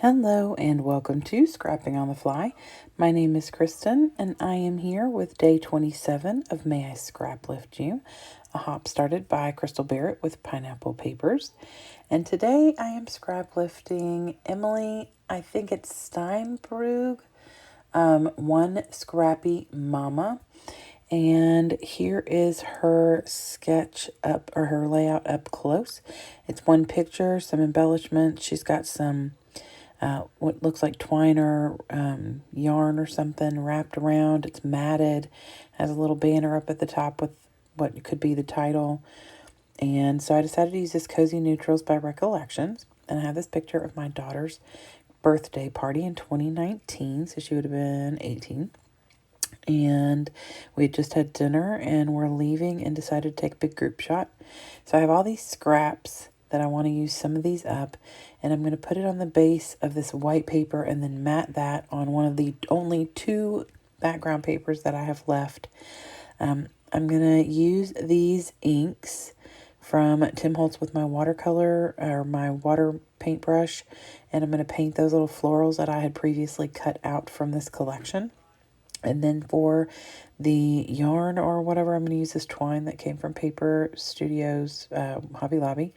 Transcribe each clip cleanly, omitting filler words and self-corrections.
Hello and welcome to Scrapping on the Fly. My name is Kristen and I am here with day 27 of May I Scraplift You, a hop started by Crystal Barrett with pineapple papers. And today I am scraplifting Emily, I think it's Steinbrug, One Scrappy Mama. And here is her sketch up, or her layout up close. It's one picture, some embellishments. She's got some what looks like twine or yarn or something wrapped around. It's matted, has a little banner up at the top with what could be the title. And so I decided to use this Cozy Neutrals by Recollections. And I have this picture of my daughter's birthday party in 2019. So she would have been 18. And we had just had dinner and we're leaving and decided to take a big group shot. So I have all these scraps that I want to use some of these up, and I'm going to put it on the base of this white paper and then mat that on one of the only two background papers that I have left. I'm going to use these inks from Tim Holtz with my watercolor or my water paintbrush, and I'm going to paint those little florals that I had previously cut out from this collection. And then for the yarn or whatever, I'm going to use this twine that came from Paper Studios, Hobby Lobby.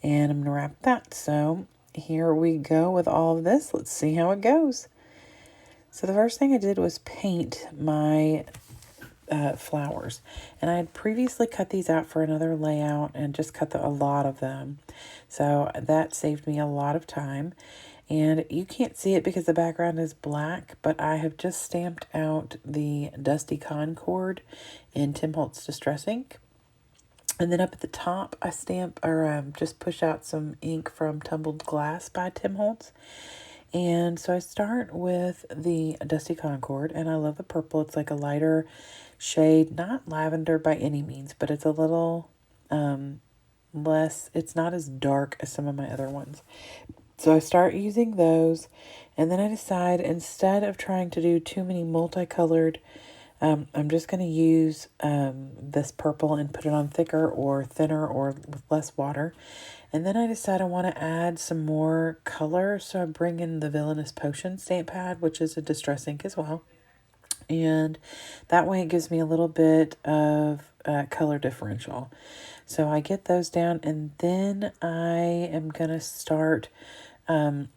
And I'm going to wrap that. So here we go with all of this. Let's see how it goes. So the first thing I did was paint my flowers. And I had previously cut these out for another layout and just cut a lot of them. So that saved me a lot of time. And you can't see it because the background is black, but I have just stamped out the Dusty Concord in Tim Holtz Distress Ink. And then up at the top, I stamp or just push out some ink from Tumbled Glass by Tim Holtz. And so I start with the Dusty Concord, and I love the purple. It's like a lighter shade, not lavender by any means, but it's a little less, it's not as dark as some of my other ones. So I start using those, and then I decide instead of trying to do too many multicolored, I'm just going to use this purple and put it on thicker or thinner or with less water. And then I decide I want to add some more color, so I bring in the Villainous Potion stamp pad, which is a distress ink as well. And that way it gives me a little bit of color differential. So I get those down, and then I am going to start, I'm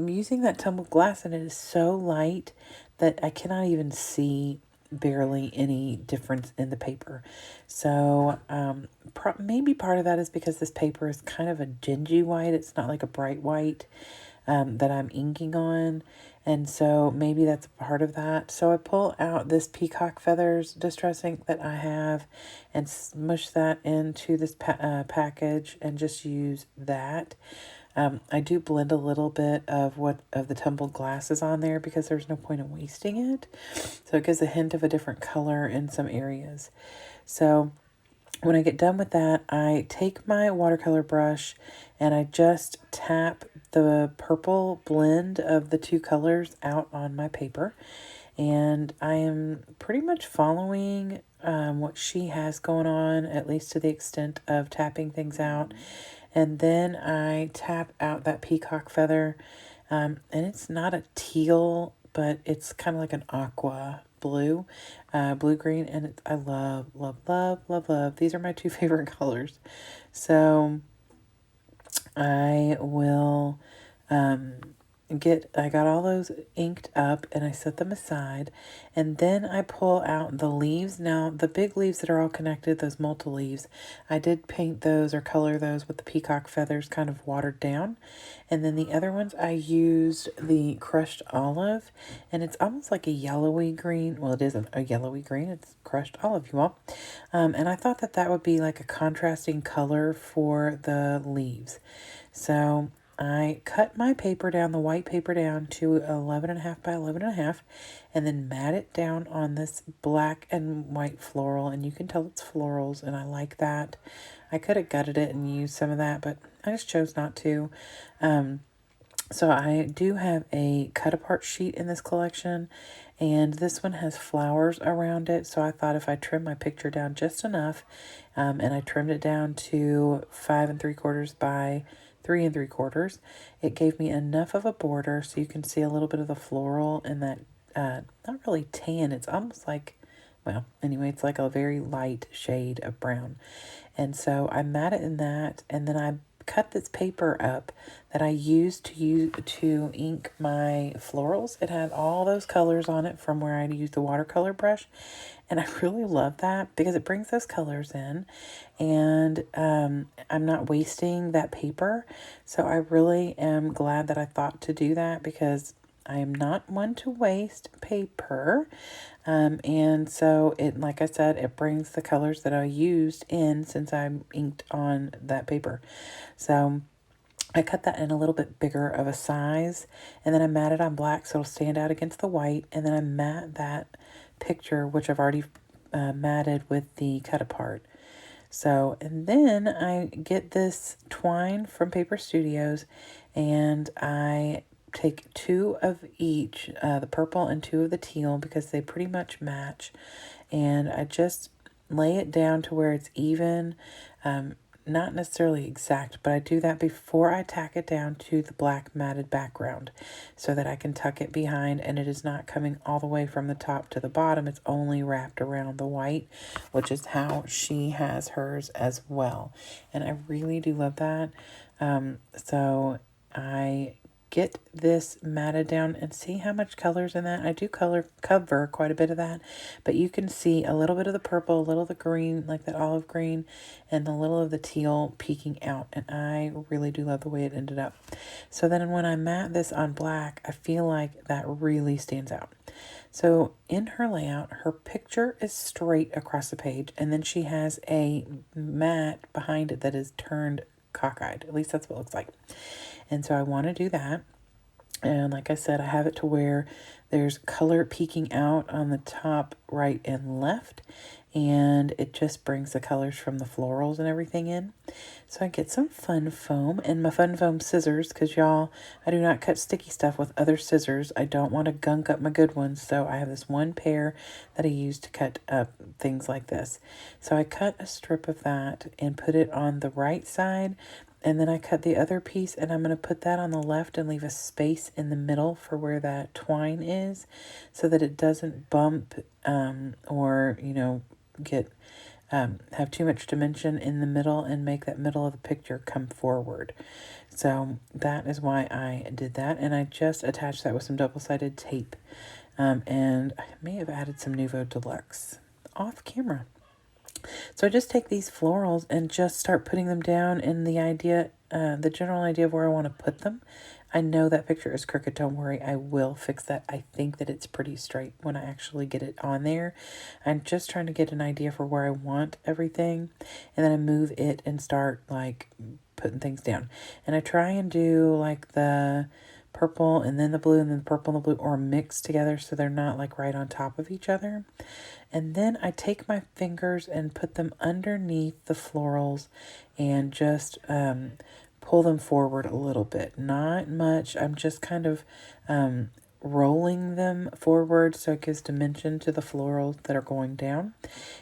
using that tumbled glass, and it is so light that I cannot even see barely any difference in the paper. So maybe part of that is because this paper is kind of a dingy white. It's not like a bright white that I'm inking on. And so maybe that's part of that. So I pull out this peacock feathers distress ink that I have and smush that into this package and just use that. I do blend a little bit of the tumbled glasses on there because there's no point in wasting it. So it gives a hint of a different color in some areas. So when I get done with that, I take my watercolor brush and I just tap the purple blend of the two colors out on my paper. And I am pretty much following what she has going on, at least to the extent of tapping things out. And then I tap out that peacock feather. And it's not a teal, but it's kind of like an aqua blue, blue-green. And I love, love, love, love, love. These are my two favorite colors. So I will I got all those inked up and I set them aside, and then I pull out the leaves. Now the big leaves that are all connected, those multi-leaves, I did paint those or color those with the peacock feathers kind of watered down. And then the other ones I used the crushed olive, and it's almost like a yellowy green. Well, it isn't a yellowy green, it's crushed olive, you all. And I thought that would be like a contrasting color for the leaves. So I cut my paper down, the white paper down to 11.5 by 11.5, and then mat it down on this black and white floral, and you can tell it's florals, and I like that. I could have gutted it and used some of that, but I just chose not to. So I do have a cut apart sheet in this collection, and this one has flowers around it. So I thought if I trim my picture down just enough, and I trimmed it down to 5 3/4 by 3 3/4. It gave me enough of a border so you can see a little bit of the floral and that, not really tan, it's almost like, well, anyway, it's like a very light shade of brown. And so I matted in that, and then I cut this paper up that I used to ink my florals. It had all those colors on it from where I used the watercolor brush, and I really love that because it brings those colors in, and I'm not wasting that paper. So I really am glad that I thought to do that because I am not one to waste paper. And so it, like I said, it brings the colors that I used in since I inked on that paper. So I cut that in a little bit bigger of a size, and then I mat it on black so it'll stand out against the white, and then I mat that picture, which I've already matted with the cut apart. So, and then I get this twine from Paper Studios, and I take 2 of each, the purple and 2 of the teal, because they pretty much match, and I just lay it down to where it's even, not necessarily exact, but I do that before I tack it down to the black matted background so that I can tuck it behind and it is not coming all the way from the top to the bottom. It's only wrapped around the white, which is how she has hers as well. And I really do love that. So I get this matted down and see how much color's in that. I do cover quite a bit of that, but you can see a little bit of the purple, a little of the green, like that olive green, and a little of the teal peeking out, and I really do love the way it ended up. So then when I mat this on black, I feel like that really stands out. So in her layout, her picture is straight across the page, and then she has a mat behind it that is turned cockeyed. At least that's what it looks like. And so I want to do that. And like I said, I have it to where there's color peeking out on the top, right, and left. And it just brings the colors from the florals and everything in. So I get some fun foam and my fun foam scissors, because y'all, I do not cut sticky stuff with other scissors. I don't want to gunk up my good ones. So I have this one pair that I use to cut up things like this. So I cut a strip of that and put it on the right side. And then I cut the other piece, and I'm going to put that on the left and leave a space in the middle for where that twine is so that it doesn't bump or, get have too much dimension in the middle and make that middle of the picture come forward. So that is why I did that, and I just attached that with some double-sided tape. And I may have added some Nouveau Deluxe off camera. So I just take these florals and just start putting them down in the general idea of where I want to put them. I know that picture is crooked. Don't worry, I will fix that. I think that it's pretty straight when I actually get it on there. I'm just trying to get an idea for where I want everything. And then I move it and start like putting things down. And I try and do like the purple and then the blue and then the purple and the blue, or mixed together so they're not like right on top of each other. And then I take my fingers and put them underneath the florals and just pull them forward a little bit. Not much. I'm just kind of rolling them forward so it gives dimension to the florals that are going down.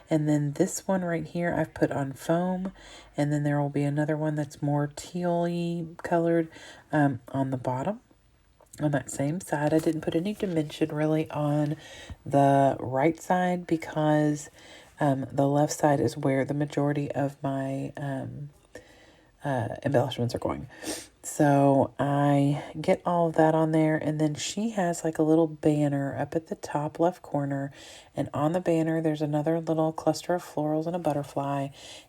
And then this one right here I've put on foam, and then there will be another one that's more teal-y colored on the bottom. On that same side, I didn't put any dimension really on the right side because the left side is where the majority of my embellishments are going. So I get all of that on there, and then she has like a little banner up at the top left corner, and on the banner there's another little cluster of florals and a butterfly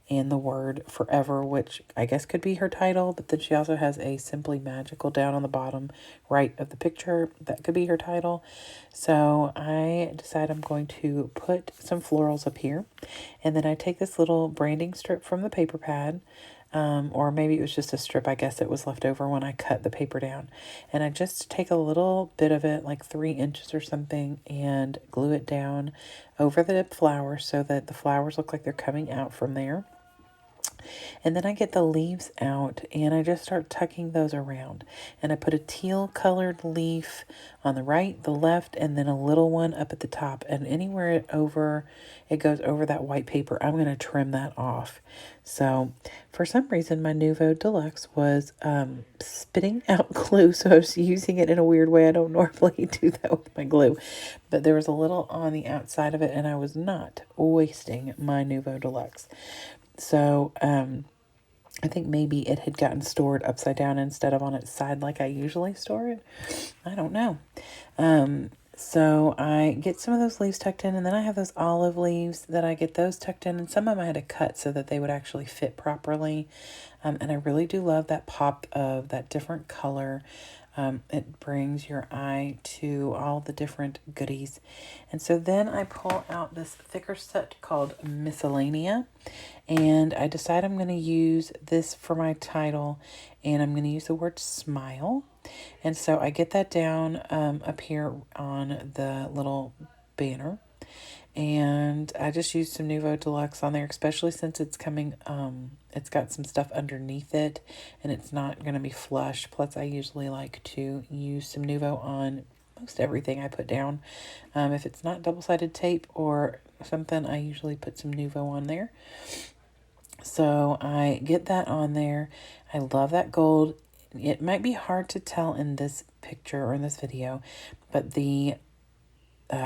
and the word forever, which I guess could be her title, but then she also has a Simply Magical down on the bottom right of the picture. That could be her title. So I decide I'm going to put some florals up here, and then I take this little branding strip from the paper pad, or maybe it was just a strip. I guess it was left over when I cut the paper down. And I just take a little bit of it, like 3 inches or something, and glue it down over the flowers so that the flowers look like they're coming out from there. And then I get the leaves out and I just start tucking those around. And I put a teal colored leaf on the right, the left, and then a little one up at the top. And anywhere it goes over that white paper, I'm going to trim that off. So for some reason, my Nouveau Deluxe was spitting out glue. So I was using it in a weird way. I don't normally do that with my glue. But there was a little on the outside of it, and I was not wasting my Nouveau Deluxe. So I think maybe it had gotten stored upside down instead of on its side like I usually store it. I don't know. So I get some of those leaves tucked in, and then I have those olive leaves that I get those tucked in, and some of them I had to cut so that they would actually fit properly. And I really do love that pop of that different color. It brings your eye to all the different goodies. And so then I pull out this thicker set called Miscellanea, and I decide I'm going to use this for my title, and I'm going to use the word smile. And so I get that down up here on the little banner. And I just used some Nouveau Deluxe on there, especially since it's coming, it's got some stuff underneath it and it's not going to be flush. Plus, I usually like to use some Nouveau on most everything I put down. If it's not double-sided tape or something, I usually put some Nouveau on there. So I get that on there. I love that gold. It might be hard to tell in this picture or in this video, but the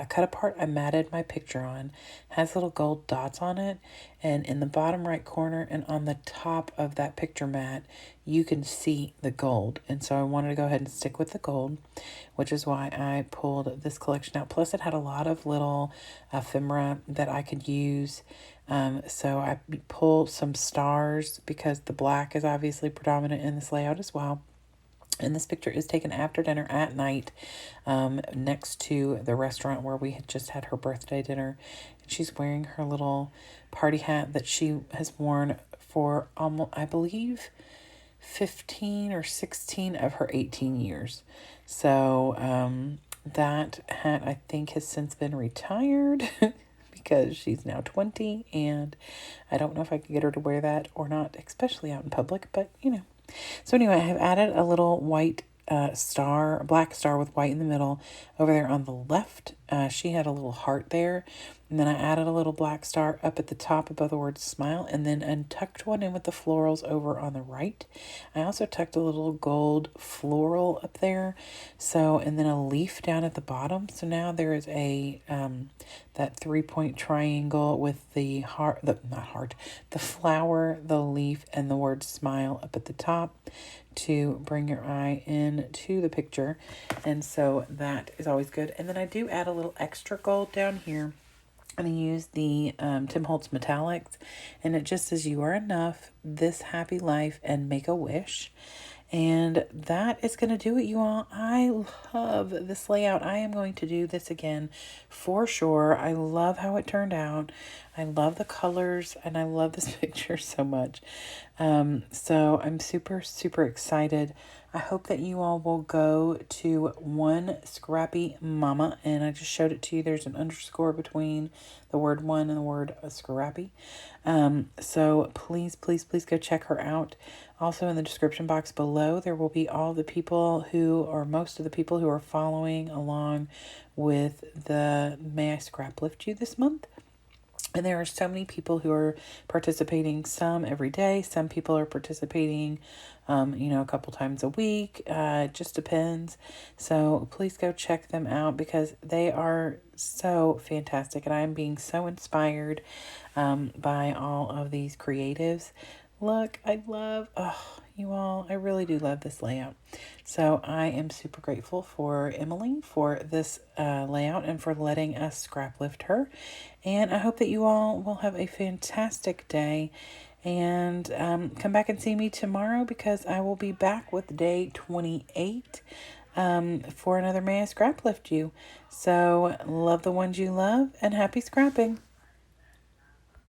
cut apart I matted my picture on has little gold dots on it, and in the bottom right corner and on the top of that picture mat you can see the gold. And so I wanted to go ahead and stick with the gold, which is why I pulled this collection out. Plus it had a lot of little ephemera that I could use. So I pulled some stars because the black is obviously predominant in this layout as well. And this picture is taken after dinner at night, next to the restaurant where we had just had her birthday dinner. And she's wearing her little party hat that she has worn for almost, I believe, 15 or 16 of her 18 years. So that hat, I think, has since been retired because she's now 20. And I don't know if I could get her to wear that or not, especially out in public, but you know. So anyway, I have added a little white star, black star with white in the middle over there on the left. She had a little heart there. And then I added a little black star up at the top above the word smile, and then tucked one in with the florals over on the right. I also tucked a little gold floral up there. So, and then a leaf down at the bottom. So now there is a, that 3-point triangle with the heart, the flower, the leaf, and the word smile up at the top to bring your eye into the picture. And so that is always good. And then I do add a little extra gold down here. I'm going to use the Tim Holtz Metallics, and it just says, "You are enough, this happy life, and make a wish." And that is going to do it, you all. I love this layout. I am going to do this again for sure. I love how it turned out. I love the colors, and I love this picture so much. So I'm super, super excited. I hope that you all will go to One Scrappy Mama, and I just showed it to you. There's an underscore between the word one and the word scrappy. So please, please, please go check her out. Also in the description box below, there will be all the people who, or most of the people who are following along with the May I Scraplift You this month. And there are so many people who are participating, some every day. Some people are participating, a couple times a week. It just depends. So please go check them out because they are so fantastic. And I am being so inspired by all of these creatives. Look, you all, I really do love this layout. So I am super grateful for Emily for this layout and for letting us scrap lift her. And I hope that you all will have a fantastic day. And come back and see me tomorrow because I will be back with day 28 for another May I Scraplift You. So love the ones you love and happy scrapping.